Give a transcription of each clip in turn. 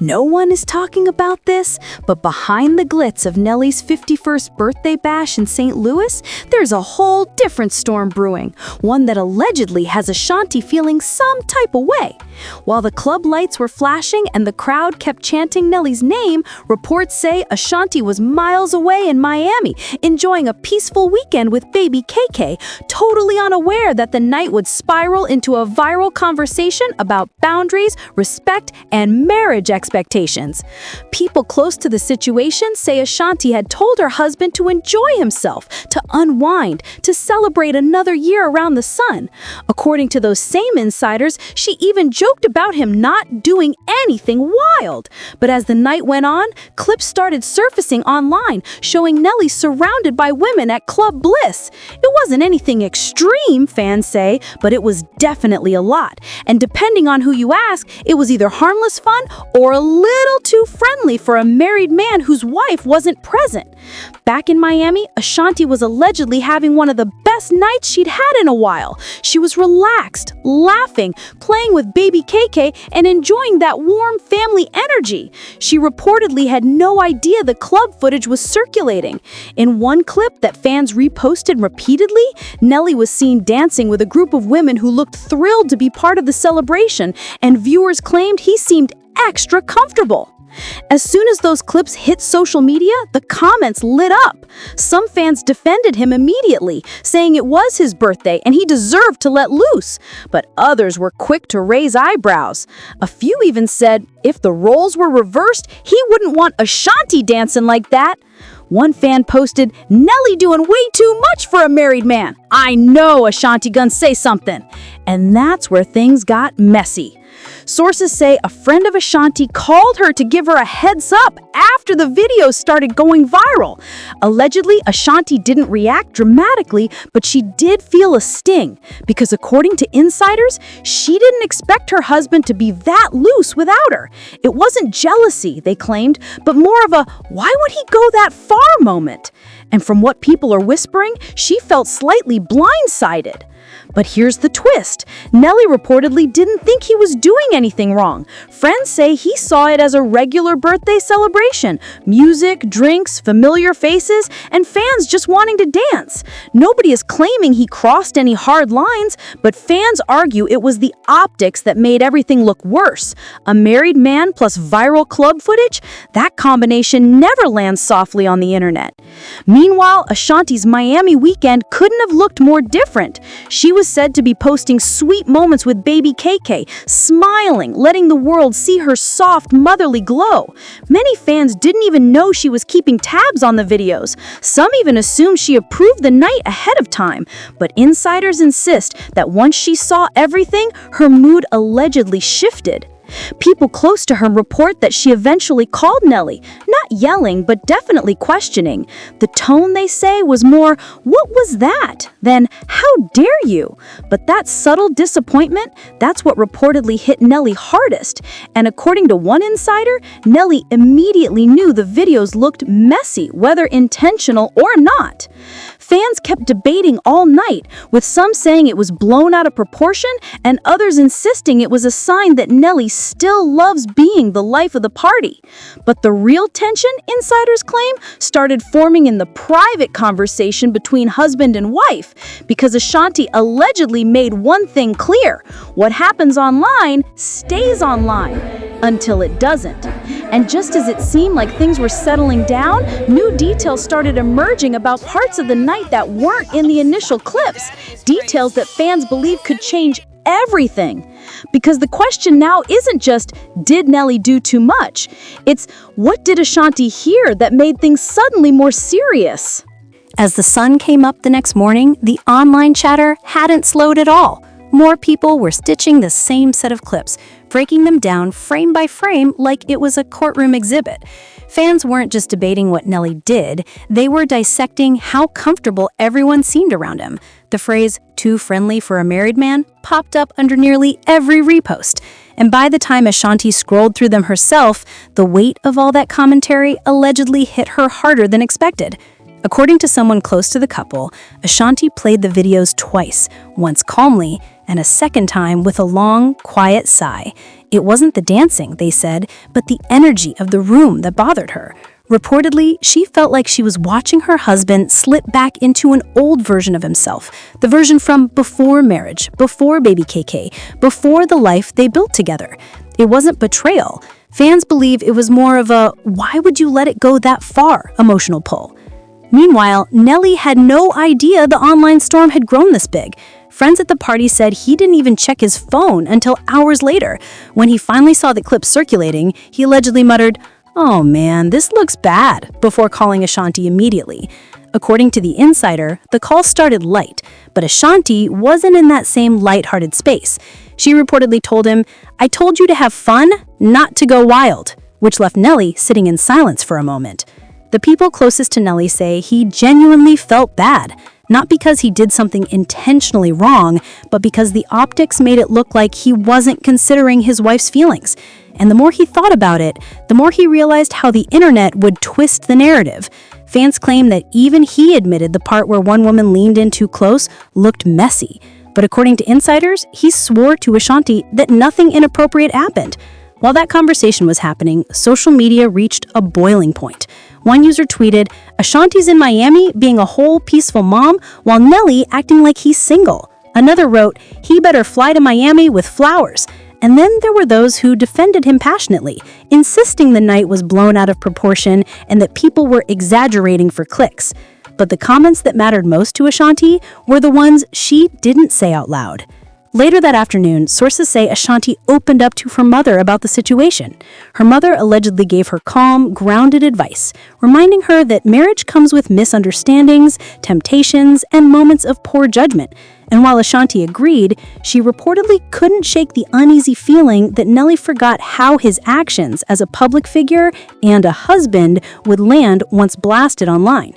No one is talking about this, but behind the glitz of Nelly's 51st birthday bash in St. Louis, there's a whole different storm brewing, one that allegedly has Ashanti feeling some type of way. While the club lights were flashing and the crowd kept chanting Nelly's name, reports say Ashanti was miles away in Miami, enjoying a peaceful weekend with baby KK, totally unaware that the night would spiral into a viral conversation about boundaries, respect, and marriage expectations. People close to the situation say Ashanti had told her husband to enjoy himself, to unwind, to celebrate another year around the sun. According to those same insiders, she even joked about him not doing anything wild. But as the night went on, clips started surfacing online showing Nelly surrounded by women at Club Bliss. It wasn't anything extreme, fans say, but it was definitely a lot. And depending on who you ask, it was either harmless fun or a little too friendly for a married man whose wife wasn't present. Back in Miami, Ashanti was allegedly having one of the best nights she'd had in a while. She was relaxed, laughing, playing with baby KK, and enjoying that warm family energy. She reportedly had no idea the club footage was circulating. In one clip that fans reposted repeatedly, Nelly was seen dancing with a group of women who looked thrilled to be part of the celebration, and viewers claimed he seemed extra comfortable. As soon as those clips hit social media, the comments lit up. Some fans defended him immediately, saying it was his birthday and he deserved to let loose. But others were quick to raise eyebrows. A few even said if the roles were reversed, he wouldn't want Ashanti dancing like that. One fan posted, "Nelly doing way too much for a married man. I know Ashanti gonna say something." And that's where things got messy. Sources say a friend of Ashanti called her to give her a heads up after the videos started going viral. Allegedly, Ashanti didn't react dramatically, but she did feel a sting because according to insiders, she didn't expect her husband to be that loose without her. It wasn't jealousy, they claimed, but more of a "why would he go that far" moment. And from what people are whispering, she felt slightly blindsided. But here's the twist. Nelly reportedly didn't think he was doing anything wrong. Friends say he saw it as a regular birthday celebration. Music, drinks, familiar faces, and fans just wanting to dance. Nobody is claiming he crossed any hard lines, but fans argue it was the optics that made everything look worse. A married man plus viral club footage? That combination never lands softly on the internet. Meanwhile, Ashanti's Miami weekend couldn't have looked more different. She was said to be posting sweet moments with baby KK, smiling, letting the world see her soft, motherly glow. Many fans didn't even know she was keeping tabs on the videos. Some even assumed she approved the night ahead of time. But insiders insist that once she saw everything, her mood allegedly shifted. People close to her report that she eventually called Nelly, not yelling, but definitely questioning. The tone, they say, was more, "What was that?" than, "How dare you?" But that subtle disappointment, that's what reportedly hit Nelly hardest. And according to one insider, Nelly immediately knew the videos looked messy, whether intentional or not. Fans kept debating all night, with some saying it was blown out of proportion and others insisting it was a sign that Nelly still loves being the life of the party. But the real tension, insiders claim, started forming in the private conversation between husband and wife, because Ashanti allegedly made one thing clear: what happens online stays online until it doesn't. And just as it seemed like things were settling down, new details started emerging about parts of the night that weren't in the initial clips, details that fans believe could change everything. Because the question now isn't just, did Nelly do too much? It's, what did Ashanti hear that made things suddenly more serious? As the sun came up the next morning, the online chatter hadn't slowed at all. More people were stitching the same set of clips, breaking them down frame by frame like it was a courtroom exhibit. Fans weren't just debating what Nelly did, they were dissecting how comfortable everyone seemed around him. The phrase, "too friendly for a married man," popped up under nearly every repost. And by the time Ashanti scrolled through them herself, the weight of all that commentary allegedly hit her harder than expected. According to someone close to the couple, Ashanti played the videos twice, once calmly and a second time with a long, quiet sigh. It wasn't the dancing, they said, but the energy of the room that bothered her. Reportedly, she felt like she was watching her husband slip back into an old version of himself, the version from before marriage, before baby KK, before the life they built together. It wasn't betrayal. Fans believe it was more of a "why would you let it go that far" emotional pull. Meanwhile, Nelly had no idea the online storm had grown this big. Friends at the party said he didn't even check his phone until hours later. When he finally saw the clip circulating, he allegedly muttered, "Oh man, this looks bad," before calling Ashanti immediately. According to The Insider, the call started light, but Ashanti wasn't in that same light-hearted space. She reportedly told him, "I told you to have fun, not to go wild," which left Nelly sitting in silence for a moment. The people closest to Nelly say he genuinely felt bad, not because he did something intentionally wrong, but because the optics made it look like he wasn't considering his wife's feelings. And the more he thought about it, the more he realized how the internet would twist the narrative. Fans claim that even he admitted the part where one woman leaned in too close looked messy. But according to insiders, he swore to Ashanti that nothing inappropriate happened. While that conversation was happening, social media reached a boiling point. One user tweeted, "Ashanti's in Miami being a whole peaceful mom while Nelly acting like he's single." Another wrote, "He better fly to Miami with flowers." And then there were those who defended him passionately, insisting the night was blown out of proportion and that people were exaggerating for clicks. But the comments that mattered most to Ashanti were the ones she didn't say out loud. Later that afternoon, sources say Ashanti opened up to her mother about the situation. Her mother allegedly gave her calm, grounded advice, reminding her that marriage comes with misunderstandings, temptations, and moments of poor judgment. And while Ashanti agreed, she reportedly couldn't shake the uneasy feeling that Nelly forgot how his actions as a public figure and a husband would land once blasted online.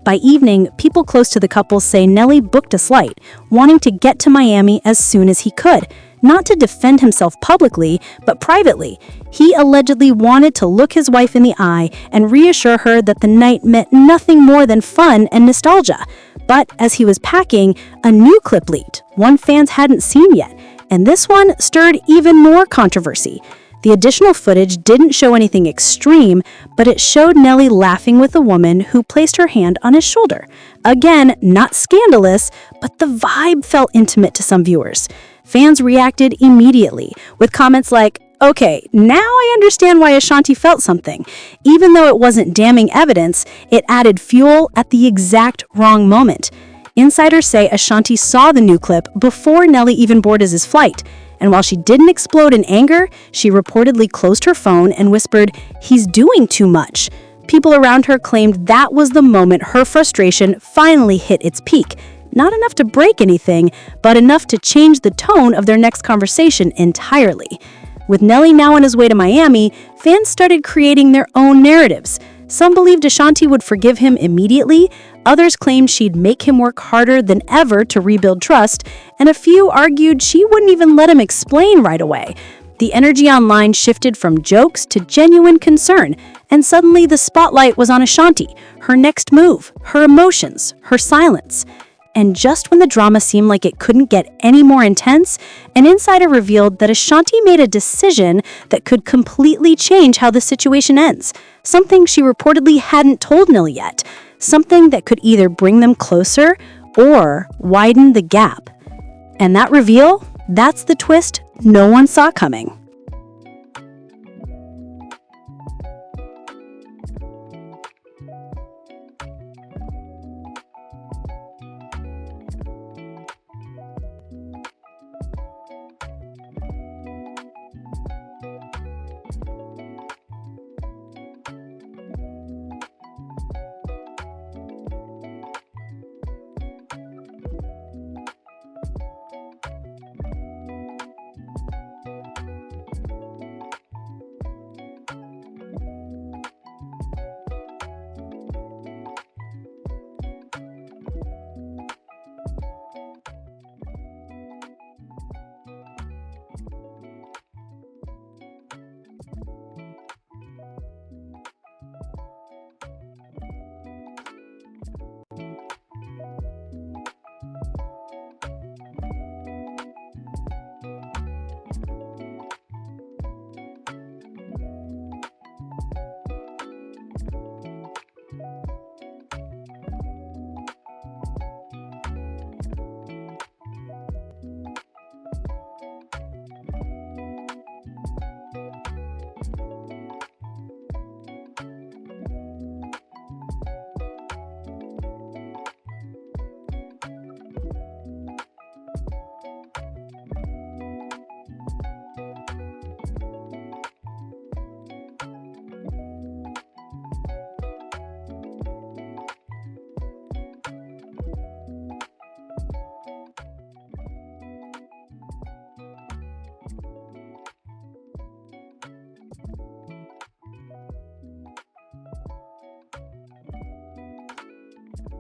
By evening, people close to the couple say Nelly booked a flight, wanting to get to Miami as soon as he could, not to defend himself publicly, but privately. He allegedly wanted to look his wife in the eye and reassure her that the night meant nothing more than fun and nostalgia. But as he was packing, a new clip leaked, one fans hadn't seen yet, and this one stirred even more controversy. The additional footage didn't show anything extreme, but it showed Nelly laughing with a woman who placed her hand on his shoulder. Again, not scandalous, but the vibe felt intimate to some viewers. Fans reacted immediately, with comments like, "Okay, now I understand why Ashanti felt something." Even though it wasn't damning evidence, it added fuel at the exact wrong moment. Insiders say Ashanti saw the new clip before Nelly even boarded his flight. And while she didn't explode in anger, she reportedly closed her phone and whispered, "He's doing too much." People around her claimed that was the moment her frustration finally hit its peak. Not enough to break anything, but enough to change the tone of their next conversation entirely. With Nelly now on his way to Miami, fans started creating their own narratives. Some believed Ashanti would forgive him immediately, others claimed she'd make him work harder than ever to rebuild trust, and a few argued she wouldn't even let him explain right away. The energy online shifted from jokes to genuine concern, and suddenly the spotlight was on Ashanti, her next move, her emotions, her silence. And just when the drama seemed like it couldn't get any more intense, an insider revealed that Ashanti made a decision that could completely change how the situation ends. Something she reportedly hadn't told Nelly yet. Something that could either bring them closer or widen the gap. And that reveal, that's the twist no one saw coming.